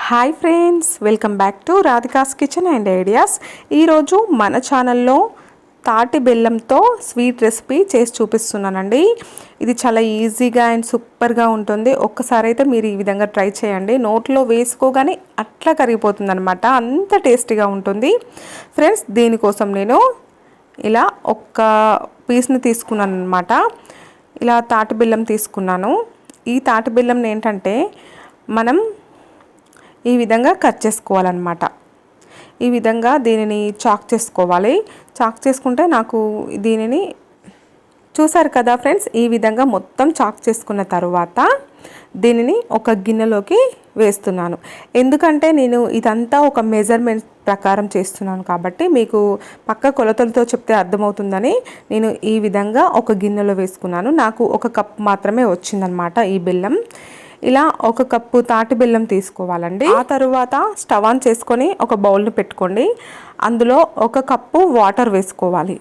Hi friends, welcome back to Radhika's kitchen and ideas. ఈరోజు మన ఛానల్లో తాటి బెల్లంతో స్వీట్ రెసిపీ చేసి చూపిస్తున్నానండి. ఇది చాలా ఈజీగా అండ్ సూపర్గా ఉంటుంది. ఒక్కసారి అయితే మీరు ఈ విధంగా ట్రై చేయండి. నోట్లో వేసుకోగానే అట్లా కరిగిపోతుంది అనమాట, అంత టేస్టీగా ఉంటుంది. ఫ్రెండ్స్, దీనికోసం నేను ఇలా ఒక్క పీస్ని తీసుకున్నాను అనమాట. ఇలా తాటి బెల్లం తీసుకున్నాను. ఈ తాటి బెల్లం ఏంటంటే మనం ఈ విధంగా కట్ చేసుకోవాలన్నమాట. ఈ విధంగా దీనిని చాక్ చేసుకోవాలి. చాక్ చేసుకుంటే నాకు దీనిని చూసారు కదా ఫ్రెండ్స్, ఈ విధంగా మొత్తం చాక్ చేసుకున్న తర్వాత దీనిని ఒక గిన్నెలోకి వేస్తున్నాను. ఎందుకంటే నేను ఇదంతా ఒక మెజర్మెంట్ ప్రకారం చేస్తున్నాను కాబట్టి మీకు పక్క కొలతలతో చెప్తే అర్థమవుతుందని నేను ఈ విధంగా ఒక గిన్నెలో వేసుకున్నాను. నాకు ఒక కప్ మాత్రమే వచ్చిందనమాట ఈ బెల్లం. ఇలా ఒక కప్పు తాటి బెల్లం తీసుకోవాలండి. ఆ తరువాత స్టవ్ ఆన్ చేసుకొని ఒక బౌల్ని పెట్టుకోండి. అందులో ఒక కప్పు వాటర్ వేసుకోవాలి.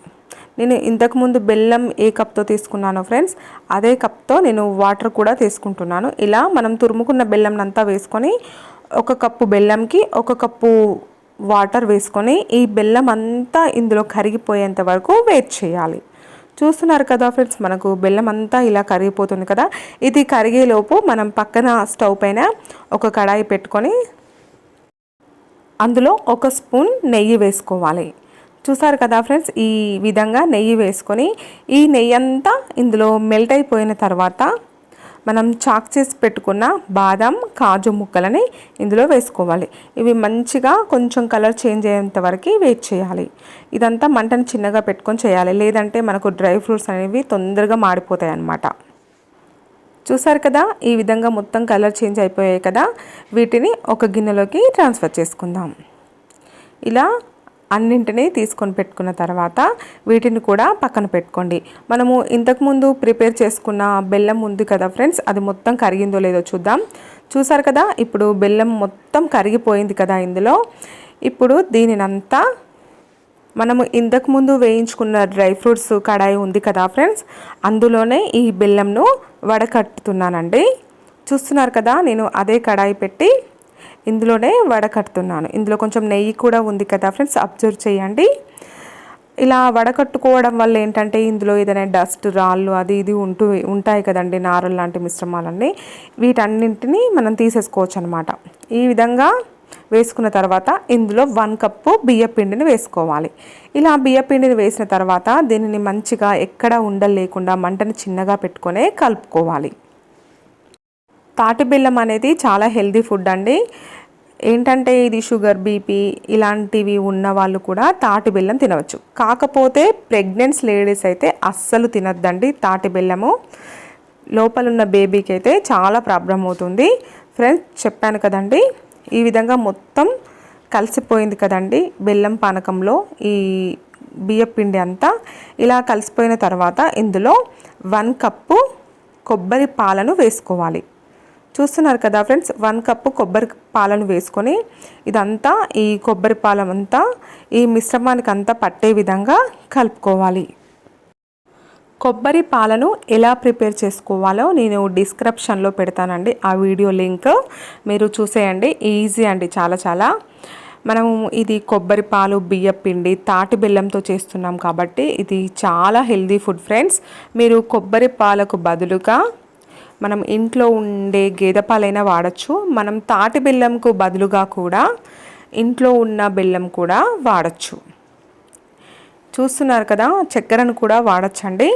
నేను ఇంతకుముందు బెల్లం ఏ కప్తో తీసుకున్నానో ఫ్రెండ్స్, అదే కప్తో నేను వాటర్ కూడా తీసుకుంటున్నాను. ఇలా మనం తురుముకున్న బెల్లం అంతా వేసుకొని ఒక కప్పు బెల్లంకి ఒక కప్పు వాటర్ వేసుకొని ఈ బెల్లం అంతా ఇందులో కరిగిపోయేంత వరకు వెయిట్ చేయాలి. చూస్తున్నారు కదా ఫ్రెండ్స్, మనకు బెల్లం అంతా ఇలా కరిగిపోతుంది కదా. ఇది కరిగేలోపు మనం పక్కన స్టవ్ పైన ఒక కడాయి పెట్టుకొని అందులో ఒక స్పూన్ నెయ్యి వేసుకోవాలి. చూసారు కదా ఫ్రెండ్స్, ఈ విధంగా నెయ్యి వేసుకొని ఈ నెయ్యి అంతా ఇందులో మెల్ట్ అయిపోయిన తర్వాత మనం చాక్ చేసి పెట్టుకున్న బాదం కాజు ముక్కలని ఇందులో వేసుకోవాలి. ఇవి మంచిగా కొంచెం కలర్ చేంజ్ అయ్యేంత వరకు వెయిట్ చేయాలి. ఇదంతా మంటను చిన్నగా పెట్టుకొని చేయాలి, లేదంటే మనకు డ్రై ఫ్రూట్స్ అనేవి తొందరగా మాడిపోతాయి అన్నమాట. చూసారు కదా, ఈ విధంగా మొత్తం కలర్ చేంజ్ అయిపోయాయి కదా. వీటిని ఒక గిన్నెలోకి ట్రాన్స్ఫర్ చేసుకుందాం. ఇలా అన్నింటినీ తీసుకొని పెట్టుకున్న తర్వాత వీటిని కూడా పక్కన పెట్టుకోండి. మనము ఇంతకుముందు ప్రిపేర్ చేసుకున్న బెల్లం ఉంది కదా ఫ్రెండ్స్, అది మొత్తం కరిగిందో లేదో చూద్దాం. చూసారు కదా, ఇప్పుడు బెల్లం మొత్తం కరిగిపోయింది కదా ఇందులో. ఇప్పుడు దీనినంతా మనము ఇంతకుముందు వేయించుకున్న డ్రై ఫ్రూట్స్ కడాయి ఉంది కదా ఫ్రెండ్స్, అందులోనే ఈ బెల్లంను వడకట్టుతున్నానండి. చూస్తున్నారు కదా, నేను అదే కడాయి పెట్టి ఇందులోనే వడకట్టుతున్నాను. ఇందులో కొంచెం నెయ్యి కూడా ఉంది కదా ఫ్రెండ్స్, అబ్జర్వ్ చేయండి. ఇలా వడకట్టుకోవడం వల్ల ఏంటంటే ఇందులో ఏదైనా డస్ట్, రాళ్ళు అది ఇది ఉంటాయి కదండి, నారల్ లాంటి మిశ్రమాలన్నీ, వీటన్నింటినీ మనం తీసేసుకోవచ్చు అనమాట. ఈ విధంగా వేసుకున్న తర్వాత ఇందులో 1 కప్పు బియ్యపిండిని వేసుకోవాలి. ఇలా బియ్యపిండిని వేసిన తర్వాత దీనిని మంచిగా ఎక్కడ ఉండలు లేకుండా మంటని చిన్నగా పెట్టుకొనే కలుపుకోవాలి. తాటి బెల్లం అనేది చాలా హెల్దీ ఫుడ్ అండి. ఏంటంటే ఇది షుగర్, బీపీ ఇలాంటివి ఉన్న వాళ్ళు కూడా తాటి బెల్లం తినవచ్చు. కాకపోతే ప్రెగ్నెంట్స్ లేడీస్ అయితే అస్సలు తినద్దండి తాటి బెల్లము. లోపలున్న బేబీకి అయితే చాలా ప్రాబ్లం అవుతుంది. ఫ్రెండ్స్, చెప్పాను కదండి, ఈ విధంగా మొత్తం కలిసిపోయింది కదండి బెల్లం పానకంలో ఈ బియ్యపిండి అంతా. ఇలా కలిసిపోయిన తర్వాత ఇందులో 1 కప్పు కొబ్బరి పాలను వేసుకోవాలి. చూస్తున్నారు కదా ఫ్రెండ్స్, 1 కప్పు కొబ్బరి పాలను వేసుకొని ఇదంతా ఈ కొబ్బరి పాలం అంతా ఈ మిశ్రమానికి అంతా పట్టే విధంగా కలుపుకోవాలి. కొబ్బరి పాలను ఎలా ప్రిపేర్ చేసుకోవాలో నేను డిస్క్రిప్షన్లో పెడతానండి, ఆ వీడియో లింక్ మీరు చూసేయండి. ఈజీ అండి, చాలా. మనము ఇది కొబ్బరి పాలు, బియ్యపిండి, తాటి బెల్లంతో చేస్తున్నాం కాబట్టి ఇది చాలా హెల్దీ ఫుడ్ ఫ్రెండ్స్. మీరు కొబ్బరి పాలకు బదులుగా మనం ఇంట్లో ఉండే గేదె పాలైనా వాడచ్చు. మనం తాటి బెల్లంకు బదులుగా కూడా ఇంట్లో ఉన్న బెల్లం కూడా వాడచ్చు. చూస్తున్నారు కదా, చక్కెరను కూడా వాడచ్చండి.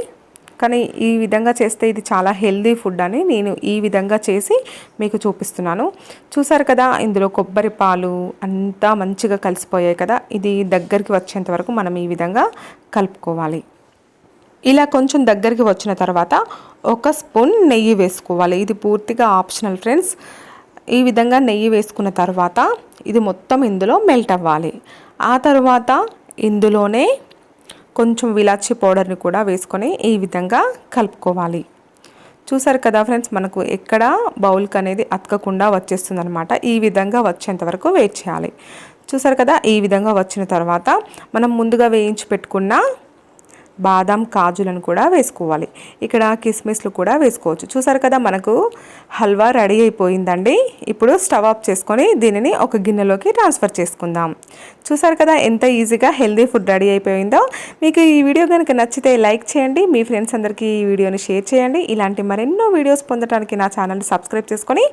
కానీ ఈ విధంగా చేస్తే ఇది చాలా హెల్దీ ఫుడ్ అని నేను ఈ విధంగా చేసి మీకు చూపిస్తున్నాను. చూసారు కదా, ఇందులో కొబ్బరి పాలు అంతా మంచిగా కలిసిపోయాయి కదా. ఇది దగ్గరికి వచ్చేంత వరకు మనం ఈ విధంగా కలుపుకోవాలి. ఇలా కొంచెం దగ్గరికి వచ్చిన తర్వాత 1 స్పూన్ నెయ్యి వేసుకోవాలి. ఇది పూర్తిగా ఆప్షనల్ ఫ్రెండ్స్. ఈ విధంగా నెయ్యి వేసుకున్న తర్వాత ఇది మొత్తం ఇందులో మెల్ట్ అవ్వాలి. ఆ తర్వాత ఇందులోనే కొంచెం విలాచి పౌడర్ని కూడా వేసుకొని ఈ విధంగా కలుపుకోవాలి. చూసారు కదా ఫ్రెండ్స్, మనకు ఎక్కడ బౌల్కి అనేది అతకకుండా వచ్చేస్తుంది అనమాట. ఈ విధంగా వచ్చేంత వరకు వెయిట్ చేయాలి. చూసారు కదా, ఈ విధంగా వచ్చిన తర్వాత మనం ముందుగా వేయించి పెట్టుకున్న బాదం కాజులను కూడా వేసుకోవాలి. ఇక్కడ కిస్మిస్లు కూడా వేసుకోవచ్చు. చూసారు కదా, మనకు హల్వా రెడీ అయిపోయిందండి. ఇప్పుడు స్టవ్ ఆఫ్ చేసుకొని దీనిని ఒక గిన్నెలోకి ట్రాన్స్ఫర్ చేసుకుందాం. చూసారు కదా ఎంత ఈజీగా హెల్దీ ఫుడ్ రెడీ అయిపోయిందో. మీకు ఈ వీడియో కనుక నచ్చితే లైక్ చేయండి, మీ ఫ్రెండ్స్ అందరికీ ఈ వీడియోని షేర్ చేయండి. ఇలాంటి మరెన్నో వీడియోస్ పొందడానికి నా ఛానల్ని సబ్స్క్రైబ్ చేసుకొని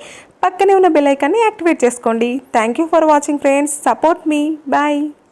పక్కనే ఉన్న బెల్ ఐకాన్ని యాక్టివేట్ చేసుకోండి. Thank you for watching friends. Support మీ. బాయ్.